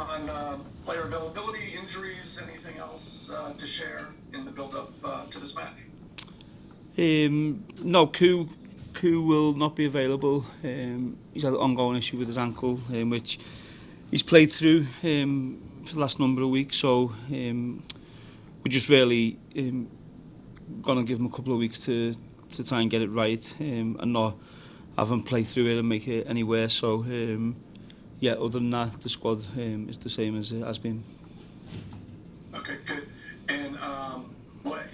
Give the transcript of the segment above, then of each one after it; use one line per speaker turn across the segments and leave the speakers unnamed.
on player availability, injuries, anything else to share in the build-up to this match?
No, Koo will not be available. He's had an ongoing issue with his ankle, which he's played through for the last number of weeks. So we're just really going to give him a couple of weeks to try and get it right and not have him play through it and make it any worse. So yeah, other than that, the squad is the same as it has been.
Okay, good. And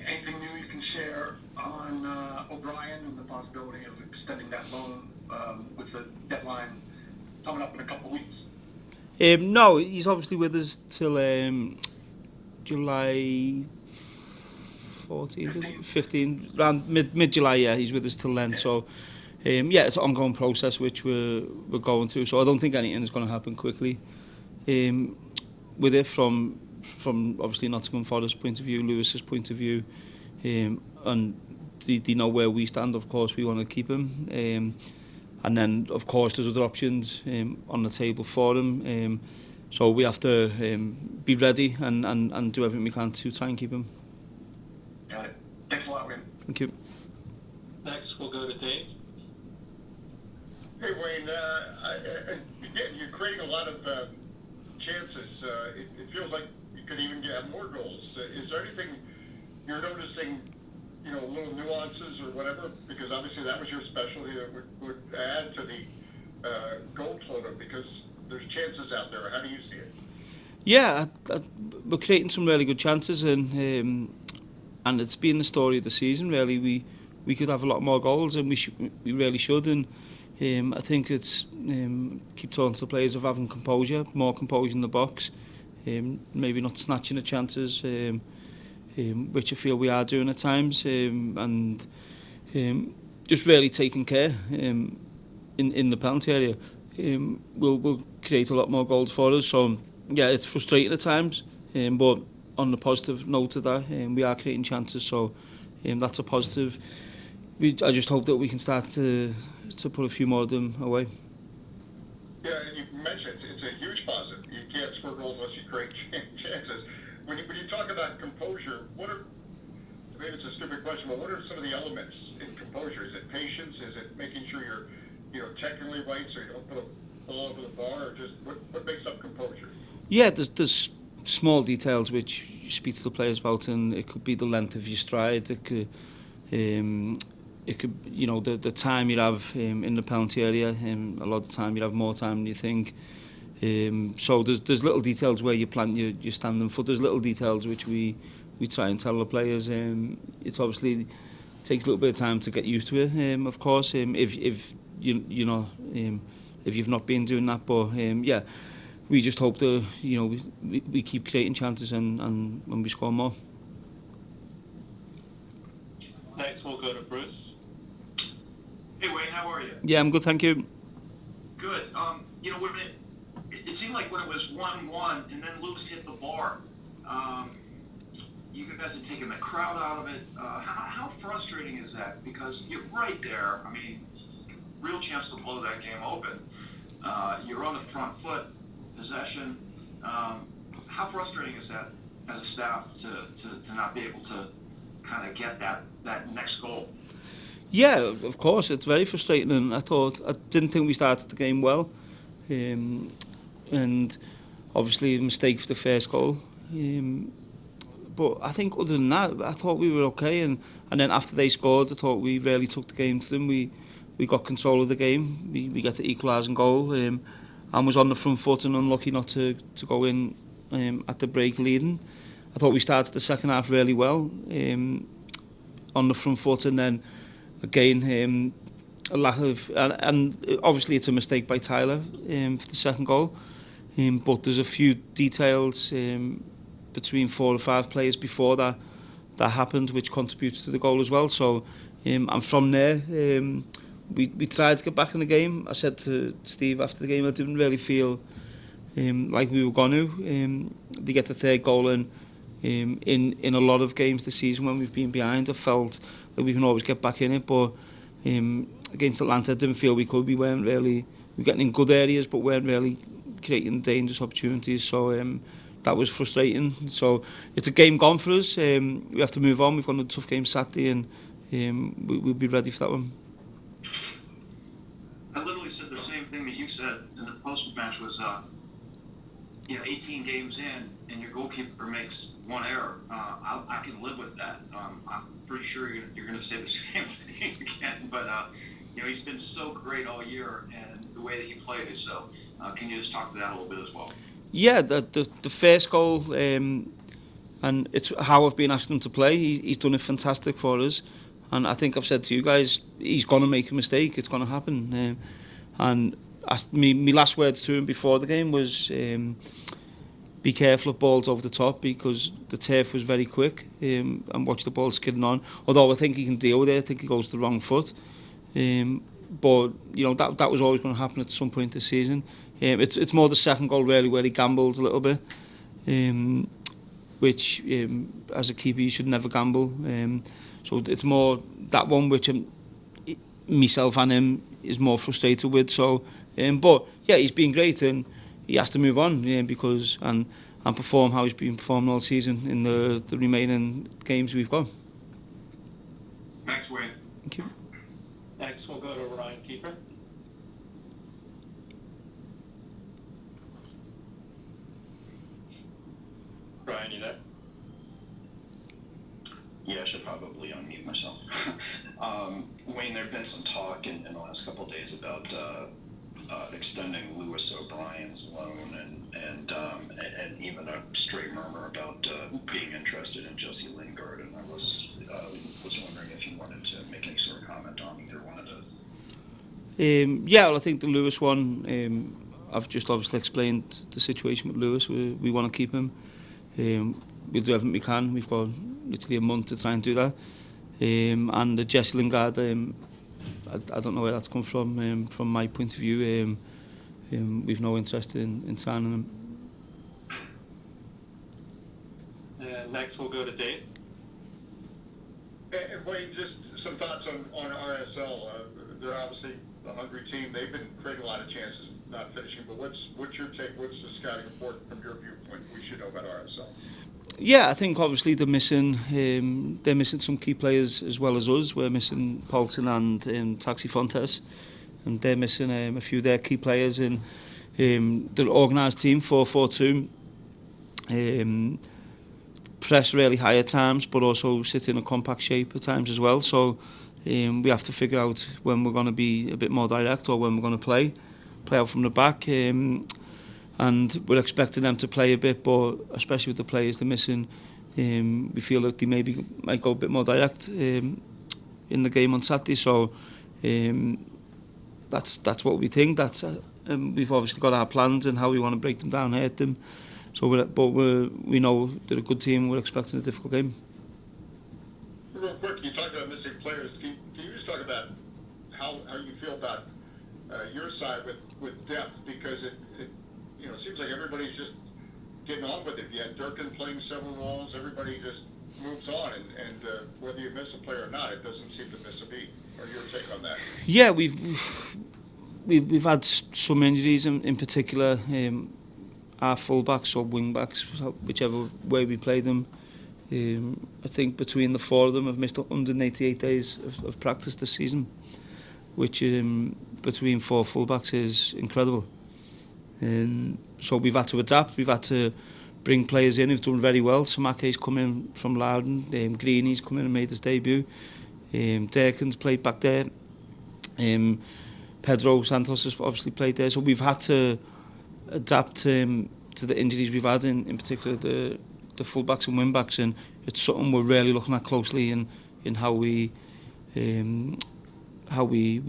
anything new you can share on O'Brien and the possibility of extending that loan with the deadline coming up in a couple of weeks?
No, he's obviously with us till July 14th, 15, around mid-July, yeah, he's with us till then. Yeah. So, yeah, it's an ongoing process which we're going through. So I don't think anything is going to happen quickly. With it from obviously Nottingham Forest's point of view, Lewis's point of view, and they know where we stand. Of course, we want to keep him. And then, of course, there's other options on the table for him. So we have to be ready and do everything we can to try and keep him.
Got it. Thanks a lot, Wayne.
Thank you.
Next, we'll go to Dave.
Hey, Wayne. Again, you're creating a lot of chances. It feels like you could even have more goals. Is there anything you're noticing, little nuances or whatever? Because obviously that was your specialty that would add to the goal total, because there's chances out there. How do you see it?
Yeah, we're creating some really good chances, and it's been the story of the season. Really, we could have a lot more goals, and we really should. And I think it's keep talking to the players of having composure, more composure in the box, maybe not snatching the chances, which I feel we are doing at times, and just really taking care in the penalty area. Will create a lot more goals for us. So yeah, it's frustrating at times, but on the positive note of that, we are creating chances. So that's a positive. I just hope that we can start to put a few more of them away.
Yeah, and you mentioned it's a huge positive. You can't score goals unless you create chances. When you talk about composure, maybe it's a stupid question, but what are some of the elements in composure? Is it patience? Is it making sure you're technically right so you don't put a ball over the bar? Or just what makes up composure? Yeah,
there's small details which you speak to the players about, and it could be the length of your stride. It could the time you have in the penalty area. A lot of the time you have more time than you think. So there's little details where you plant your standing foot. There's little details which we try and tell the players. It's obviously takes a little bit of time to get used to it. Of course, if you've not been doing that, but yeah, we just hope that we keep creating chances and we score more.
Next, we'll go to Bruce.
Hey Wayne, how are you?
Yeah, I'm good, thank you.
Good. When it seemed like when it was 1-1 and then Lewis hit the bar, you guys had taken the crowd out of it. How frustrating is that? Because you're right there. I mean, real chance to blow that game open. You're on the front foot, possession. How frustrating is that as a staff to not be able to kind of get that next goal?
Yeah, of course, it's very frustrating, and I didn't think we started the game well, and obviously a mistake for the first goal. But I think other than that, I thought we were okay, and then after they scored, I thought we really took the game to them. We got control of the game. We got the equalising goal, and was on the front foot and unlucky not to go in at the break leading. I thought we started the second half really well on the front foot, and then again a lack of, and obviously it's a mistake by Tyler for the second goal, but there's a few details between 4 or 5 players before that happened which contributes to the goal as well. So and from there we tried to get back in the game. I said to Steve after the game, I didn't really feel like we were going to get the third goal in a lot of games this season when we've been behind. I felt that we can always get back in it, but against Atlanta I didn't feel we could. We were getting in good areas but weren't really creating dangerous opportunities. So that was frustrating. So it's a game gone for us. We have to move on. We've got a tough game Saturday, and we'll be ready for that one.
I literally said the same thing that you said in the post-match was, 18 games in and your goalkeeper makes one error. I can live with that. I'm pretty sure you're going to say the same thing again. But, he's been so great all year and the way that he plays. So can you just talk to that a little bit as well?
Yeah, the first goal, and it's how I've been asking him to play. He's done it fantastic for us. And I think I've said to you guys, he's going to make a mistake. It's going to happen. And my last words to him before the game was, be careful of balls over the top, because the turf was very quick, and watch the ball skidding on. Although I think he can deal with it. I think he goes to the wrong foot. But that was always going to happen at some point this season. It's more the second goal really where he gambled a little bit, which as a keeper you should never gamble. So it's more that one which myself and him is more frustrated with. So, but yeah, he's been great and he has to move on because and perform how he's been performing all season in the remaining games we've got.
Thanks, Wayne.
Thank you.
Next, we'll go to Ryan Kiefer. Ryan, you there?
Yeah, I should probably unmute myself. Wayne, there had been some talk in the last couple of days about extending Lewis O'Brien's loan and even a straight murmur about being interested in Jesse Lingard, and I was wondering if you wanted to make any sort of comment on either one of those.
Yeah, well, I think the Lewis one, I've just obviously explained the situation with Lewis. We want to keep him. We'll do everything we can. We've got literally a month to try and do that. And the Jesse Lingard, I don't know where that's come from my point of view. We've no interest in signing him.
Next, we'll go to Dave.
And Wayne, just some thoughts on RSL. They're obviously a hungry team. They've been creating a lot of chances, not finishing. But what's your take? What's the scouting report from your viewpoint we should know about RSL?
Yeah, I think obviously they're missing some key players as well as us. We're missing Paulson and Taxi Fontes, and they're missing a few of their key players in the organised team 4-4-2. Press really high at times, but also sit in a compact shape at times as well. So we have to figure out when we're going to be a bit more direct or when we're going to play out from the back. And we're expecting them to play a bit, but especially with the players they're missing, we feel like they might go a bit more direct in the game on Saturday. So that's what we think. We've obviously got our plans and how we want to break them down, hurt them. So, we know they're a good team. We're expecting a difficult game.
Real quick, you talked about missing players. Can you just talk about how you feel about your side with depth? Because it seems like everybody's just getting on with it. You had Durkin playing several roles. Everybody just moves on, and whether you miss a player or not, it doesn't seem to miss a beat. Or your take on that?
Yeah, we've had some injuries in particular. Our full-backs or wing-backs, whichever way we play them. I think between the four of them have missed 188 days of practice this season, which between four full-backs is incredible. So we've had to adapt. We've had to bring players in who've done very well. Samake's come in from Loudon. Greeny's come in and made his debut. Durkin's played back there. Pedro Santos has obviously played there. So we've had to adapt to the injuries we've had, in particular the full-backs and wing-backs. And it's something we're really looking at closely in how we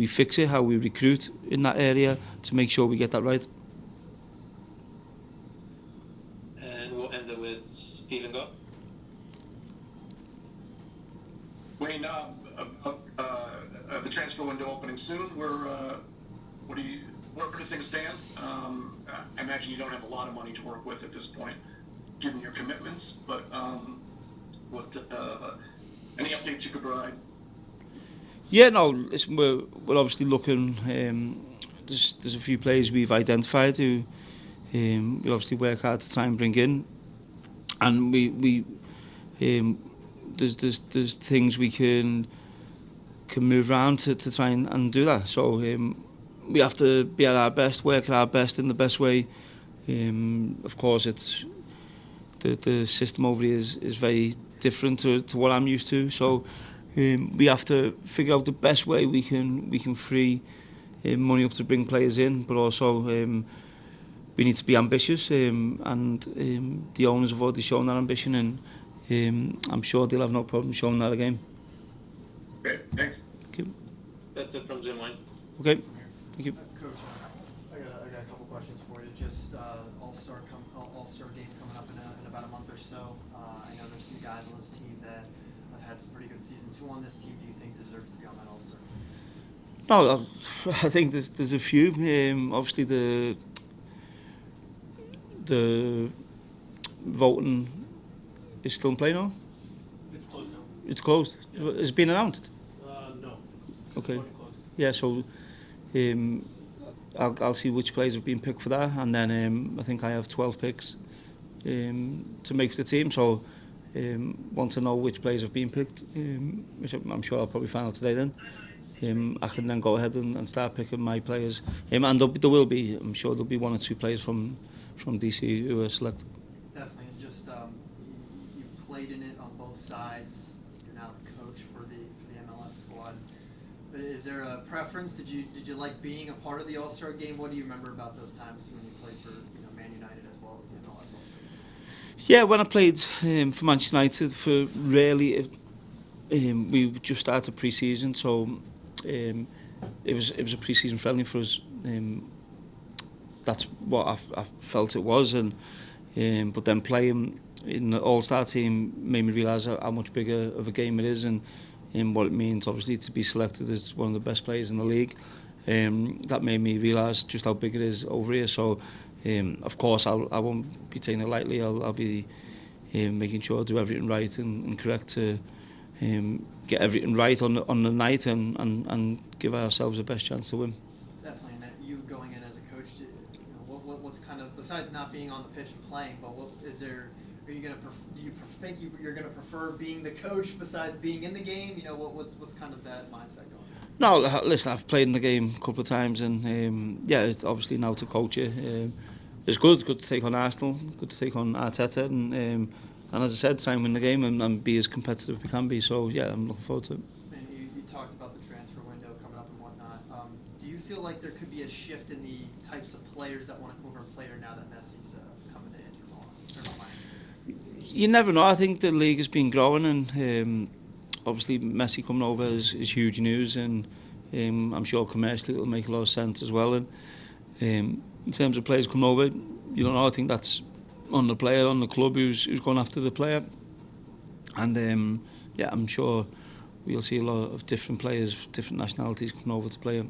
fix it, how we recruit in that area to make sure we get that right.
We'll end it with Stephen Go.
Wayne, the transfer window opening soon. Where do things stand? I imagine you don't have a lot of money to work with at this point, given your commitments. But any updates you could provide?
Yeah, no. Listen, we're obviously looking. There's a few players we've identified who we obviously work hard to try and bring in, and there's things we can move around to try and do that. So we have to be at our best, work at our best in the best way. Of course, it's the system over here is very different to what I'm used to. So we have to figure out the best way we can free money up to bring players in, but also we need to be ambitious, and the owners have already shown that ambition, and I'm sure they'll have no problem showing that again.
Okay, thanks.
Thank you.
That's it from Zoom line.
Okay, thank you.
Coach, I got a couple questions for you. Just All-Star game coming up in about a month or so. I know there's some guys on this team that have had some pretty good seasons. Who on this team do you think deserves to be on that All-Star team?
No, I think there's a few. Obviously the voting is still in play now.
It's closed now.
It's closed.
Yeah.
It's been announced.
No.
Okay.
Voting closed.
Yeah, so I'll see which players have been picked for that, and then I think I have 12 picks to make for the team. So want to know which players have been picked, which I'm sure I'll probably find out today. Then I can then go ahead and start picking my players. And there will be, I'm sure there'll be one or two players from DC who are selected.
Definitely, and just you played in it on both sides. You're now the coach for the MLS squad. But is there a preference? Did you like being a part of the All-Star game? What do you remember about those times when you played for Man United as well as the MLS All-Star game?
Yeah, when I played for Manchester United, we just started pre-season, so it was a pre-season friendly for us. That's what I felt it was, and but then playing in the All-Star team made me realise how much bigger of a game it is, and what it means obviously to be selected as one of the best players in the league. That made me realise just how big it is over here. So of course I won't be taking it lightly. I'll be making sure I do everything right and correct to get everything right on the night and give ourselves the best chance to win.
Definitely, and that you going in as a coach, what's kind of, besides not being on the pitch and playing, but what is there? Are you do you think you're gonna prefer being the coach besides being in the game? What's kind of that mindset going on?
No, listen, I've played in the game a couple of times, and yeah, it's obviously now to coach it. It's good to take on Arsenal, good to take on Arteta, and as I said, try and win the game and be as competitive as we can be. So yeah, I'm looking forward to it.
And you talked about the transfer window coming up and whatnot. Do you feel like there could be a shift in the types of players that want to come over and play here now that Messi's coming to Inter Milan?
You never know. I think the league has been growing, and obviously Messi coming over is huge news, and I'm sure commercially it'll make a lot of sense as well. And in terms of players coming over, you don't know. I think that's on the player, on the club who's going after the player, and yeah, I'm sure we'll see a lot of different players, different nationalities coming over to play.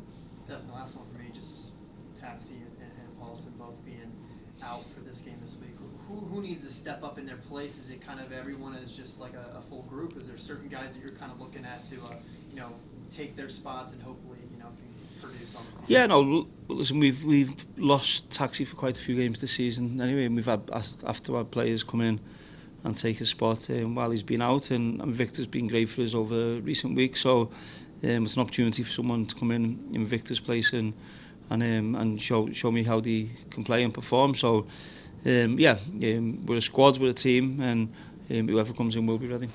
Definitely, last one for me, just Taxi and Paulson both being out for this game this week. Who needs to step up in their place? Is it kind of everyone is just like a full group? Is there certain guys that you're kind of looking at to take their spots and hopefully can produce on the field?
Yeah, no. Listen, we've lost Taxi for quite a few games this season anyway, and we've had after our players come in and take his spot while he's been out, and Victor's been great for us over recent weeks. So it's an opportunity for someone to come in Victor's place and show me how they can play and perform. So we're a squad, we're a team, and whoever comes in will be ready.